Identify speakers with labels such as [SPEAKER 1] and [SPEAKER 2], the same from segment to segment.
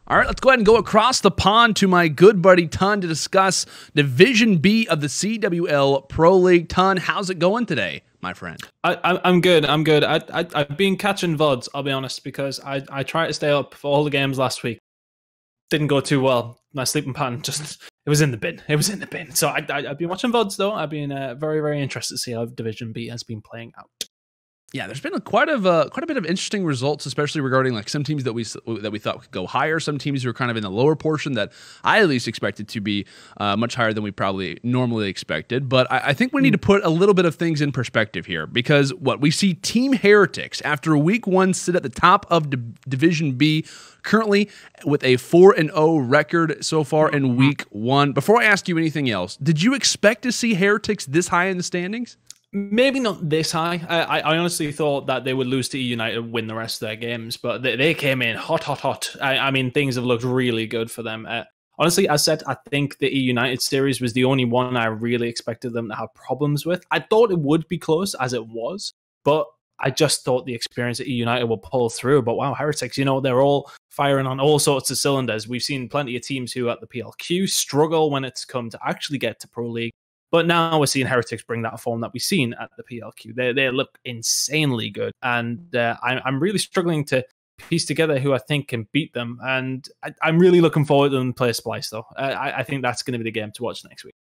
[SPEAKER 1] All right, let's go ahead and go across the pond to my good buddy Tunn to discuss Division B of the CWL Pro League. Tunn, how's it going today, my friend?
[SPEAKER 2] I'm good. I'm good. I've been catching VODs, I'll be honest, because I tried to stay up for all the games last week. Didn't go too well. My sleeping pattern it was in the bin. It was in the bin. So I've been watching VODs though. I've been very, very interested to see how Division B has been playing out.
[SPEAKER 1] Yeah, there's been quite a bit of interesting results, especially regarding like some teams that we thought could go higher, some teams who are kind of in the lower portion that I at least expected to be much higher than we probably normally expected. But I think we need to put a little bit of things in perspective here, because we see Team Heretics after week 1 sit at the top of Division B, currently with a 4-0 record so far in week 1. Before I ask you anything else, did you expect to see Heretics this high in the standings?
[SPEAKER 2] Maybe not this high. I honestly thought that they would lose to E United and win the rest of their games, but they came in hot. I mean, things have looked really good for them. Honestly, as said, I think the E United series was the only one I really expected them to have problems with. I thought it would be close, as it was, but I just thought the experience at E United would pull through. But wow, Heretics, they're all firing on all sorts of cylinders. We've seen plenty of teams who at the PLQ struggle when it's come to actually get to Pro League. But now we're seeing Heretics bring that form that we've seen at the PLQ. They look insanely good. And I'm really struggling to piece together who I think can beat them. And I'm really looking forward to them play Splyce, though. I think that's going to be the game to watch next week.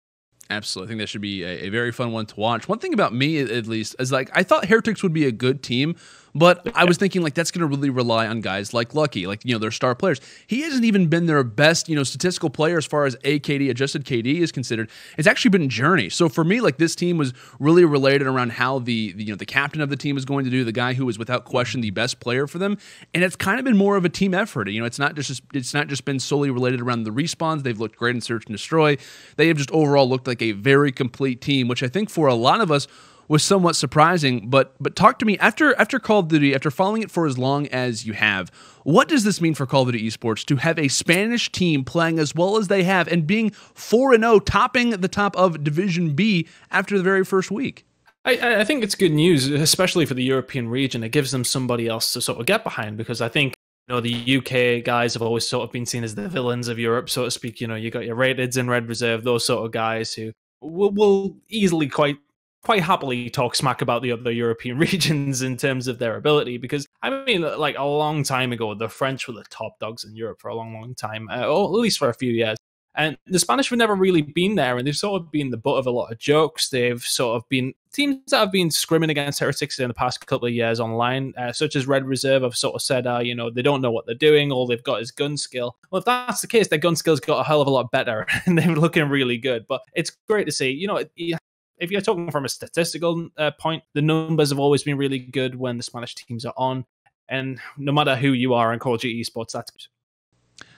[SPEAKER 1] Absolutely. I think that should be a very fun one to watch. One thing about me, at least, is like I thought Heretics would be a good team, but I was thinking like that's going to really rely on guys like Lucky, like, their star players. He hasn't even been their best, statistical player as far as AKD, adjusted KD is considered. It's actually been Journey. So for me, like this team was really related around how the captain of the team is going to do, the guy who was without question the best player for them. And it's kind of been more of a team effort. It's not just been solely related around the respawns. They've looked great in Search and Destroy. They have just overall looked like a very complete team, which I think for a lot of us was somewhat surprising. But talk to me, after Call of Duty, after following it for as long as you have, what does this mean for Call of Duty Esports to have a Spanish team playing as well as they have and being 4-0, topping the top of Division B after the very first week?
[SPEAKER 2] I think it's good news, especially for the European region. It gives them somebody else to sort of get behind, because I think the UK guys have always sort of been seen as the villains of Europe, so to speak. You got your Rateds and Red Reserve, those sort of guys who will easily quite happily talk smack about the other European regions in terms of their ability, because I mean, like a long time ago, the French were the top dogs in Europe for a long time, or at least for a few years. And the Spanish have never really been there, and they've sort of been the butt of a lot of jokes. They've sort of been teams that have been scrimming against Heretics in the past couple of years online, such as Red Reserve have sort of said, they don't know what they're doing, all they've got is gun skill. Well, if that's the case, their gun skill's got a hell of a lot better, and they're looking really good. But it's great to see, if you're talking from a statistical point, the numbers have always been really good when the Spanish teams are on. And no matter who you are in Call of Duty Esports, that's good.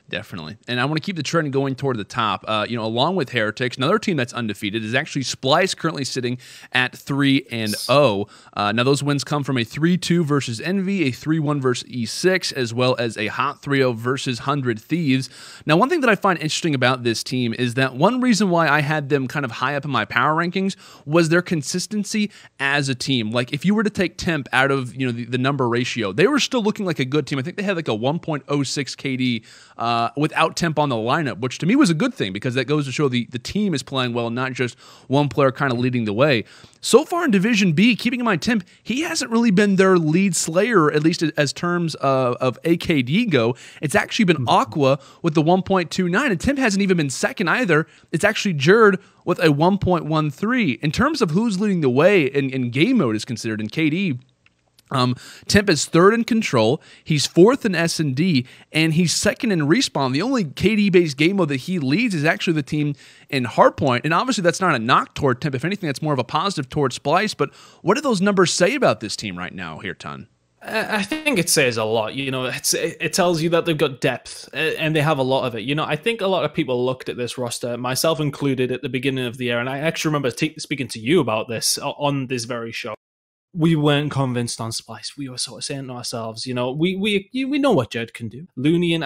[SPEAKER 1] Definitely. And I want to keep the trend going toward the top. Along with Heretics, another team that's undefeated is actually Splyce, currently sitting at 3-0. Now, those wins come from a 3-2 versus Envy, a 3-1 versus E6, as well as a hot 3-0 versus 100 Thieves. Now, one thing that I find interesting about this team is that one reason why I had them kind of high up in my power rankings was their consistency as a team. Like, if you were to take Temp out of, the number ratio, they were still looking like a good team. I think they had like a 1.06 KD without Temp on the lineup, which to me was a good thing, because that goes to show the team is playing well, not just one player kind of leading the way. So far in Division B, keeping in mind Temp, he hasn't really been their lead slayer, at least as terms of AKD go. It's actually been Aqua with the 1.29, and Temp hasn't even been second either. It's actually Jerd with a 1.13. In terms of who's leading the way in game mode is considered in KD, Temp is third in Control, he's fourth in S&D, and he's second in Respawn. The only KD-based game mode that he leads is actually the team in Hardpoint, and obviously that's not a knock toward Temp. If anything, that's more of a positive toward Splyce, but what do those numbers say about this team right now here, Tunn?
[SPEAKER 2] I think it says a lot. It tells you that they've got depth, and they have a lot of it. I think a lot of people looked at this roster, myself included, at the beginning of the year, and I actually remember speaking to you about this on this very show. We weren't convinced on Splyce. We were sort of saying to ourselves, we know what Jerd can do. Looney and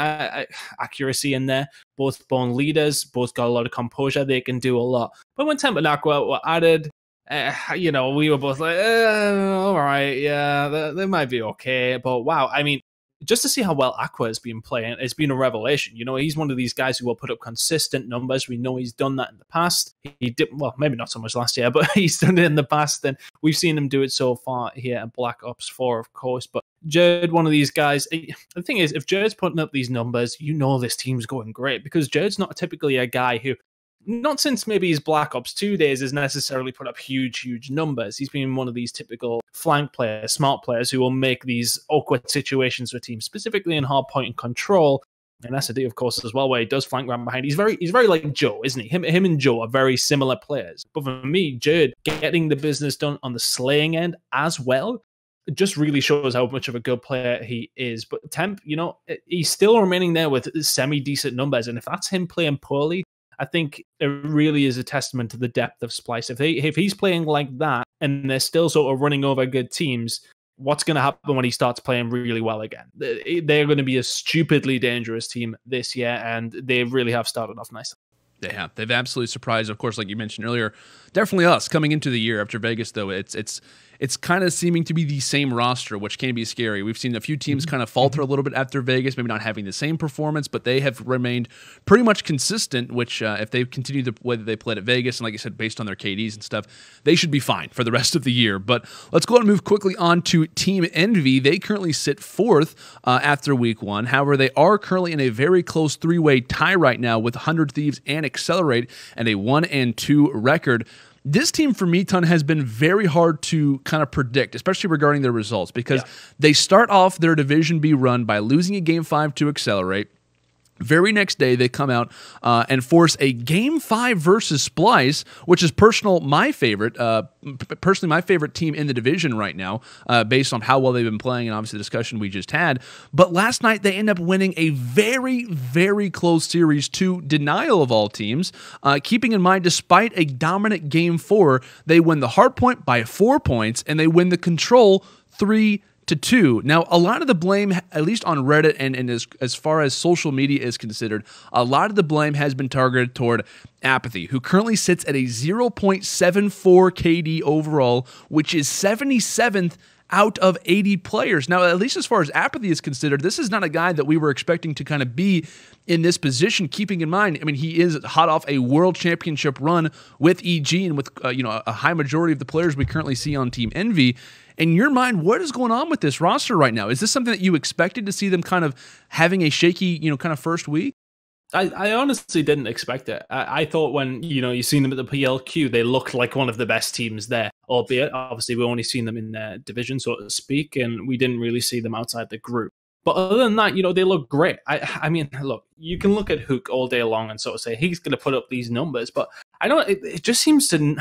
[SPEAKER 2] accuracy in there, both born leaders, both got a lot of composure. They can do a lot. But when Temp and Aqua were added, we were both like, all right, yeah, they might be okay. But wow, I mean, just to see how well Aqua has been playing, it's been a revelation. You know, he's one of these guys who will put up consistent numbers. We know he's done that in the past. He did, well, maybe not so much last year, but he's done it in the past, and we've seen him do it so far here in Black Ops 4, of course. But Jerd, one of these guys, the thing is, if Jerd's putting up these numbers, you know this team's going great, because Jerd's not typically a guy who, not since maybe his Black Ops 2 days, has necessarily put up huge numbers. He's been one of these typical flank players, smart players, who will make these awkward situations for teams, specifically in hard point and control. And SD, of course, as well, where he does flank round behind. He's very like Joe, isn't he? Him and Joe are very similar players. But for me, Jerd getting the business done on the slaying end as well, it just really shows how much of a good player he is. But Temp, you know, he's still remaining there with semi-decent numbers. And if that's him playing poorly, I think it really is a testament to the depth of Splyce. If he's playing like that and they're still sort of running over good teams, what's going to happen when he starts playing really well again? They're going to be a stupidly dangerous team this year, and they really have started off nicely.
[SPEAKER 1] They have. They've absolutely surprised. Of course, like you mentioned earlier, definitely us coming into the year after Vegas, though, it's kind of seeming to be the same roster, which can be scary. We've seen a few teams kind of falter a little bit after Vegas, maybe not having the same performance, but they have remained pretty much consistent, which if they continue the way that they played at Vegas, and like I said, based on their KDs and stuff, they should be fine for the rest of the year. But let's go ahead and move quickly on to Team Envy. They currently sit fourth after week 1. However, they are currently in a very close 3-way tie right now with 100 Thieves and Accelerate and a 1-2 record. This team, for me, Tunn, has been very hard to kind of predict, especially regarding their results, because they start off their Division B run by losing a Game 5 to Accelerate. Very next day, they come out and force a Game 5 versus Splyce, which is personally my favorite team in the division right now, based on how well they've been playing and obviously the discussion we just had. But last night, they end up winning a very close series to Denial of all teams. Keeping in mind, despite a dominant Game 4, they win the hardpoint by 4 points, and they win the control 3-2. Now, a lot of the blame, at least on Reddit and as far as social media is considered, a lot of the blame has been targeted toward Apathy, who currently sits at a 0.74 KD overall, which is 77th out of 80 players. Now, at least as far as Apathy is considered, this is not a guy that we were expecting to kind of be in this position, keeping in mind, I mean, he is hot off a world championship run with EG and with a high majority of the players we currently see on Team Envy. In your mind, what is going on with this roster right now? Is this something that you expected to see them kind of having a shaky, kind of first week?
[SPEAKER 2] I honestly didn't expect it. I thought when, you seen them at the PLQ, they looked like one of the best teams there, albeit obviously we've only seen them in their division, so to speak, and we didn't really see them outside the group. But other than that, they look great. I mean, look, you can look at Hook all day long and sort of say he's going to put up these numbers, but it just seems to...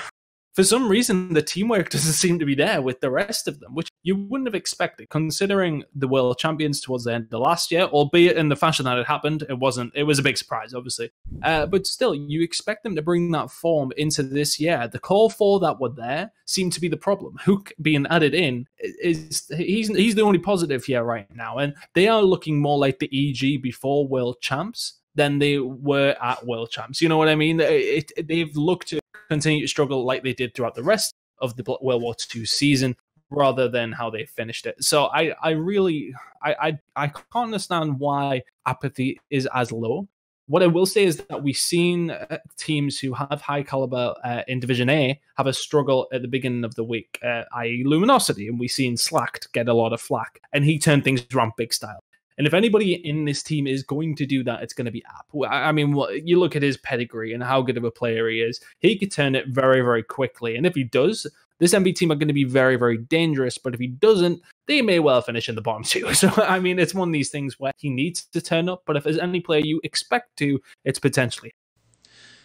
[SPEAKER 2] For some reason, the teamwork doesn't seem to be there with the rest of them, which you wouldn't have expected, considering the world champions towards the end of last year, albeit in the fashion that it happened. It was a big surprise, obviously. But still, you expect them to bring that form into this year. The core four that were there seem to be the problem. Hook being added in, he's the only positive here right now, and they are looking more like the EG before world champs than they were at world champs. You know what I mean? They've looked to continue to struggle like they did throughout the rest of the World War II season, rather than how they finished it. So I can't understand why Apathy is as low. What I will say is that we've seen teams who have high caliber in Division A have a struggle at the beginning of the week, i.e. Luminosity, and we've seen Slacked get a lot of flack, and he turned things around big style. And if anybody in this team is going to do that, it's going to be App. I mean, you look at his pedigree and how good of a player he is. He could turn it very quickly. And if he does, this MB team are going to be very dangerous. But if he doesn't, they may well finish in the bottom two. So, I mean, it's one of these things where he needs to turn up. But if there's any player you expect to, it's potentially.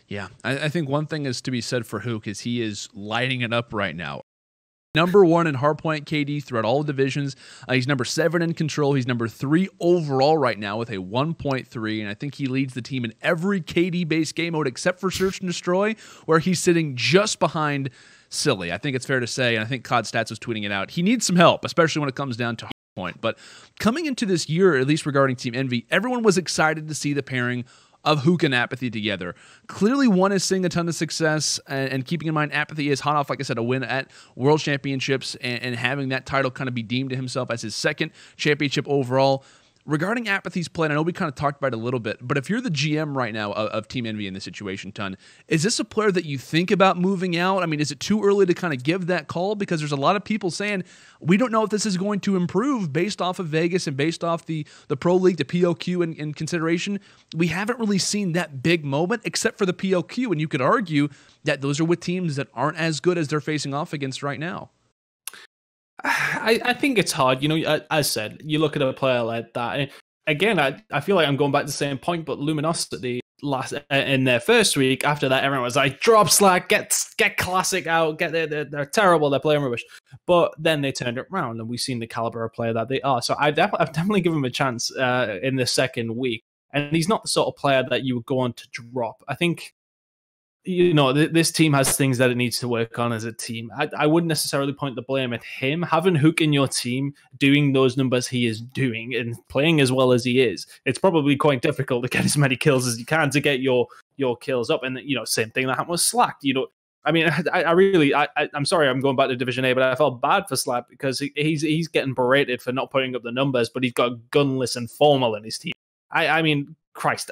[SPEAKER 1] Yeah, I think one thing is to be said for Hook is he is lighting it up right now. Number 1 in hardpoint KD throughout all divisions. He's number 7 in control. He's number 3 overall right now with a 1.3, and I think he leads the team in every KD-based game mode except for Search and Destroy, where he's sitting just behind Silly. I think it's fair to say, and I think COD Stats was tweeting it out, he needs some help, especially when it comes down to hardpoint. But coming into this year, at least regarding Team Envy, everyone was excited to see the pairing of Hook and Apathy together. Clearly, one is seeing a ton of success, and keeping in mind Apathy is hot off, like I said, a win at World Championships, and having that title kind of be deemed to himself as his second championship overall. Regarding Apathy's plan, I know we kind of talked about it a little bit, but if you're the GM right now of Team Envy in this situation, Tunn, is this a player that you think about moving out? I mean, is it too early to kind of give that call? Because there's a lot of people saying, we don't know if this is going to improve based off of Vegas and based off the Pro League, the POQ in consideration. We haven't really seen that big moment except for the POQ, and you could argue that those are with teams that aren't as good as they're facing off against right now.
[SPEAKER 2] I think it's hard. You know, as I said, you look at a player like that. And again, I feel like I'm going back to the same point, but Luminosity in their first week, after that, everyone was like, drop Slack, get Classic out, they're terrible, they're playing rubbish. But then they turned it around, and we've seen the caliber of player that they are. So I've definitely given him a chance in the second week. And he's not the sort of player that you would go on to drop. I think, you know, this team has things that it needs to work on as a team. I wouldn't necessarily point the blame at him. Having Hook in your team, doing those numbers he is doing and playing as well as he is, it's probably quite difficult to get as many kills as you can to get your kills up. And, you know, same thing that happened with Slack. You know, I mean, I'm sorry I'm going back to Division A, but I felt bad for Slack because he's getting berated for not putting up the numbers, but he's got Gunless and Formal in his team. I mean, Christ,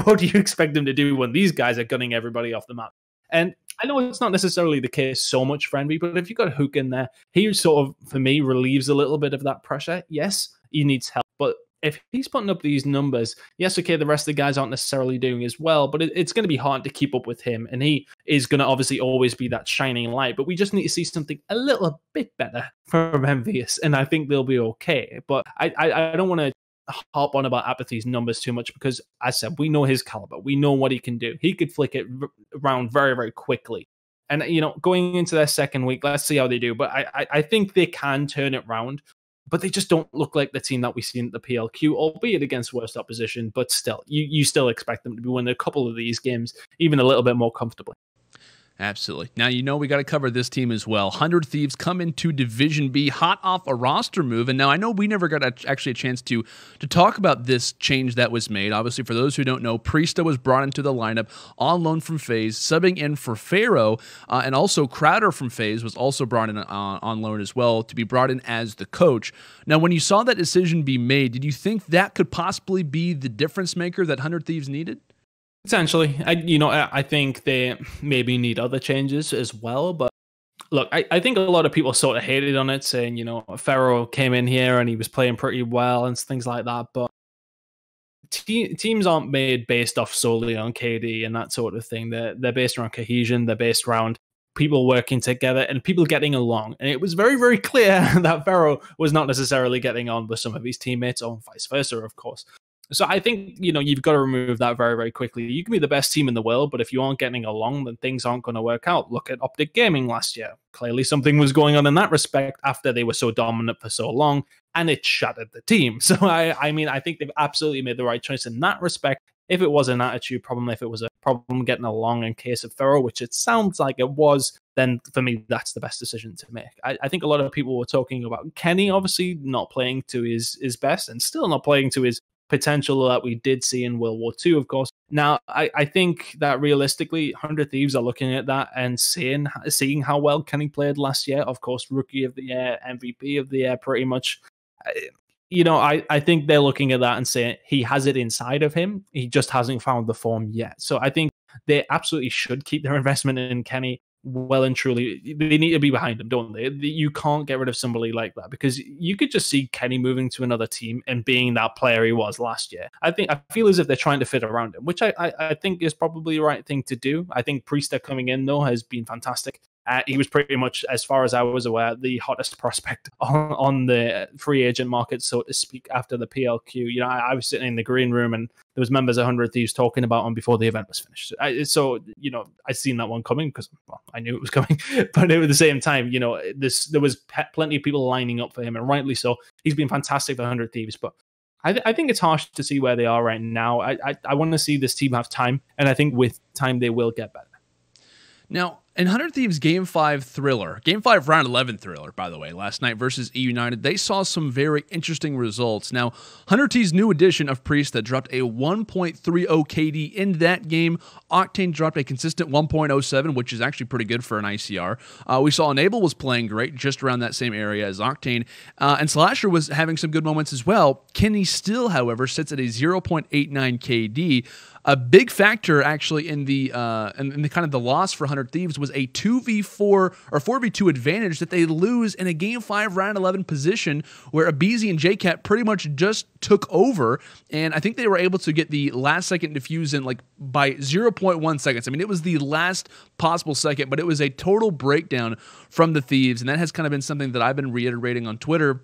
[SPEAKER 2] what do you expect them to do when these guys are gunning everybody off the map? And I know it's not necessarily the case so much for Envy, but if you've got Hook in there, he sort of, for me, relieves a little bit of that pressure. Yes, he needs help, but if he's putting up these numbers, yes, okay, the rest of the guys aren't necessarily doing as well, but it's going to be hard to keep up with him, and he is going to obviously always be that shining light, but we just need to see something a little bit better from Envious, and I think they'll be okay. But I don't want to harp on about Apathy's numbers too much because, as I said, we know his caliber. We know what he can do. He could flick it around very, very quickly. And, you know, going into their second week, let's see how they do. But I think they can turn it around. But they just don't look like the team that we've seen at the PLQ, albeit against worse opposition. But still, you still expect them to be winning a couple of these games, even a little bit more comfortably.
[SPEAKER 1] Absolutely. Now, you know we got to cover this team as well. 100 Thieves come into Division B hot off a roster move. And now I know we never got actually a chance to talk about this change that was made. Obviously, for those who don't know, Priesta was brought into the lineup on loan from FaZe, subbing in for Pharaoh. And also Crowder from FaZe was also brought in on loan as well to be brought in as the coach. Now, when you saw that decision be made, did you think that could possibly be the difference maker that 100 Thieves needed?
[SPEAKER 2] Essentially, I think they maybe need other changes as well. But look, I think a lot of people sort of hated on it, saying, you know, Pharaoh came in here and he was playing pretty well and things like that. But teams aren't made based off solely on KD and that sort of thing. They're based around cohesion. They're based around people working together and people getting along. And it was very, very clear that Pharaoh was not necessarily getting on with some of his teammates, or vice versa, of course. So I think, you know, you've got to remove that very, very quickly. You can be the best team in the world, but if you aren't getting along, then things aren't going to work out. Look at Optic Gaming last year. Clearly something was going on in that respect after they were so dominant for so long, and it shattered the team. So I mean, I think they've absolutely made the right choice in that respect. If it was an attitude problem, if it was a problem getting along in case of Pharaoh, which it sounds like it was, then for me, that's the best decision to make. I think a lot of people were talking about Kenny, obviously not playing to his best and still not playing to his potential that we did see in World War II, of course. Now, I think that realistically, 100 Thieves are looking at that and seeing how well Kenny played last year. Of course, Rookie of the Year, MVP of the year, pretty much. You know, I think they're looking at that and saying he has it inside of him. He just hasn't found the form yet. So I think they absolutely should keep their investment in Kenny well and truly. They need to be behind him, don't they? You can't get rid of somebody like that, because you could just see Kenny moving to another team and being that player he was last year. I feel as if they're trying to fit around him, which I think is probably the right thing to do. I think Priesta coming in, though, has been fantastic. He was pretty much, as far as I was aware, the hottest prospect on the free agent market, so to speak, after the PLQ. You know, I was sitting in the green room and there was members of 100 Thieves talking about him before the event was finished. So, you know, I seen that one coming because, well, I knew it was coming. But at the same time, you know, there was plenty of people lining up for him, and rightly so. He's been fantastic for 100 Thieves, but I think it's harsh to see where they are right now. I want to see this team have time, and I think with time they will get better.
[SPEAKER 1] Now, And 100 Thieves Game 5 thriller, Game 5 Round 11 thriller, by the way, last night versus E United, they saw some very interesting results. Now, 100 Thieves' new edition of Priest that dropped a 1.30 KD in that game. Octane dropped a consistent 1.07, which is actually pretty good for an ICR. We saw Enable was playing great, just around that same area as Octane. And Slasher was having some good moments as well. Kenny still, however, sits at a 0.89 KD. A big factor, actually, in the kind of the loss for 100 Thieves was a 2v4 or 4v2 advantage that they lose in a Game 5 Round 11 position where Abizi and JCat pretty much just took over, and I think they were able to get the last second defuse in like by 0.1 seconds. I mean, it was the last possible second, but it was a total breakdown from the Thieves, and that has kind of been something that I've been reiterating on Twitter.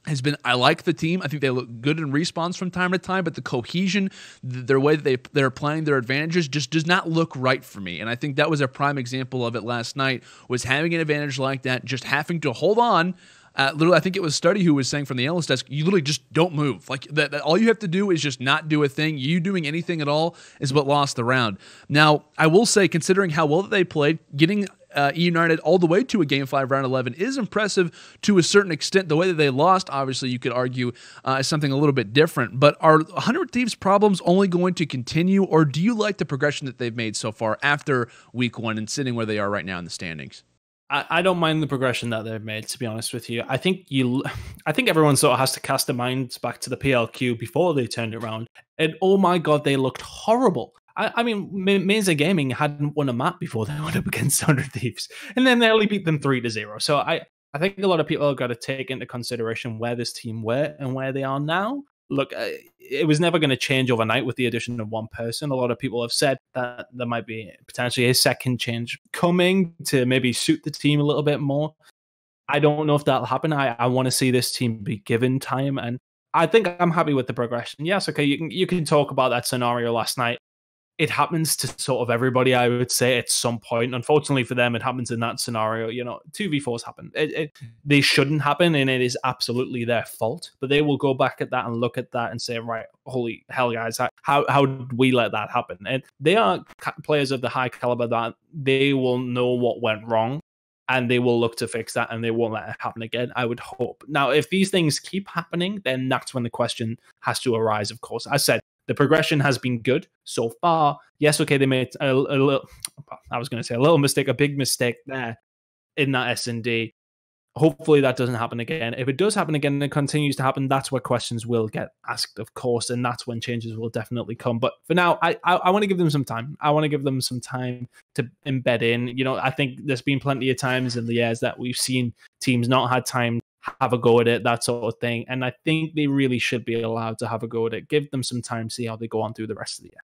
[SPEAKER 1] Has been, I like the team. I think they look good in respawns from time to time, but the cohesion, their way that they're playing their advantages just does not look right for me. And I think that was a prime example of it last night, was having an advantage like that, just having to hold on. Literally, I think it was Study who was saying from the analyst desk, you literally just don't move. Like that all you have to do is just not do a thing. You doing anything at all is what lost the round. Now, I will say, considering how well that they played, getting E United all the way to a Game 5 Round 11 is impressive to a certain extent. The way that they lost, obviously, you could argue is something a little bit different. But are 100 Thieves' problems only going to continue, or do you like the progression that they've made so far after Week 1 and sitting where they are right now in the standings?
[SPEAKER 2] I don't mind the progression that they've made, to be honest with you. I think everyone sort of has to cast their minds back to the PLQ before they turned it around. And oh my God, they looked horrible. I mean, Mesa Gaming hadn't won a map before they went up against 100 Thieves, and then they only beat them 3-0. So I think a lot of people have got to take into consideration where this team were and where they are now. Look, it was never going to change overnight with the addition of one person. A lot of people have said that there might be potentially a second change coming to maybe suit the team a little bit more. I don't know if that'll happen. I want to see this team be given time, and I think I'm happy with the progression. Yes, okay, you can talk about that scenario last night. It happens to sort of everybody, I would say, at some point. Unfortunately for them, it happens in that scenario. 2v4s happen. They shouldn't happen, and it is absolutely their fault. But they will go back at that and look at that and say, right, holy hell, guys, how did we let that happen? And they are players of the high caliber that they will know what went wrong, and they will look to fix that, and they won't let it happen again, I would hope. Now, if these things keep happening, then that's when the question has to arise, of course. I said, the progression has been good so far. Yes, okay, they made a little, I was going to say a little mistake, a big mistake there in that S&D. Hopefully that doesn't happen again. If it does happen again and it continues to happen, that's where questions will get asked, of course, and that's when changes will definitely come. But for now, I want to give them some time. I want to give them some time to embed in. I think there's been plenty of times in the years that we've seen teams not had time, have a go at it, that sort of thing. And I think they really should be allowed to have a go at it. Give them some time, see how they go on through the rest of the year.